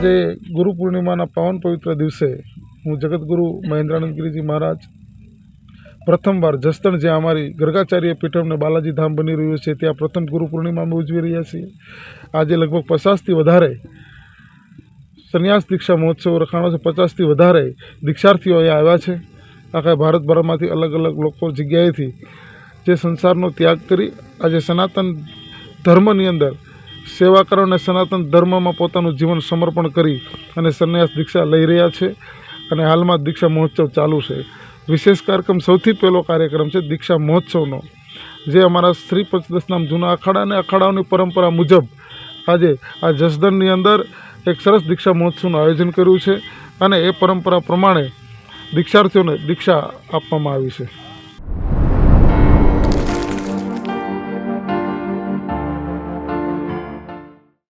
આજે ગુરુ પૂર્ણિમાના પાવન પવિત્ર દિવસે હું જગતગુરુ મહેન્દ્રાનંદગીરીજી મહારાજ પ્રથમવાર જસદણ, જ્યાં અમારી ગર્ગાચાર્ય પીઠમને બાલાજી ધામ બની રહ્યું છે, ત્યાં પ્રથમ ગુરુ પૂર્ણિમામાં ઉજવી રહ્યા છીએ. આજે લગભગ 50થી વધારે સંન્યાસ દીક્ષા મહોત્સવ રખાણો છે. 50થી વધારે દીક્ષાર્થીઓ અહીંયા આવ્યા છે. આખા ભારતભરમાંથી અલગ અલગ લોકો જગ્યાએથી જે સંસારનો ત્યાગ કરી આજે સનાતન ધર્મની અંદર સેવા કરો અને સનાતન ધર્મમાં પોતાનું જીવન સમર્પણ કરી અને સંન્યાસ દીક્ષા લઈ રહ્યા છે. અને હાલમાં દીક્ષા મહોત્સવ ચાલુ છે. વિશેષ કાર્યક્રમ, સૌથી પહેલો કાર્યક્રમ છે દીક્ષા મહોત્સવનો, જે અમારા શ્રી પંચદશનામ જૂના અખાડા અને અખાડાઓની પરંપરા મુજબ આજે આ જસદણની અંદર એક સરસ દીક્ષા મહોત્સવનું આયોજન કર્યું છે અને એ પરંપરા પ્રમાણે દીક્ષાર્થીઓને દીક્ષા આપવામાં આવી છે.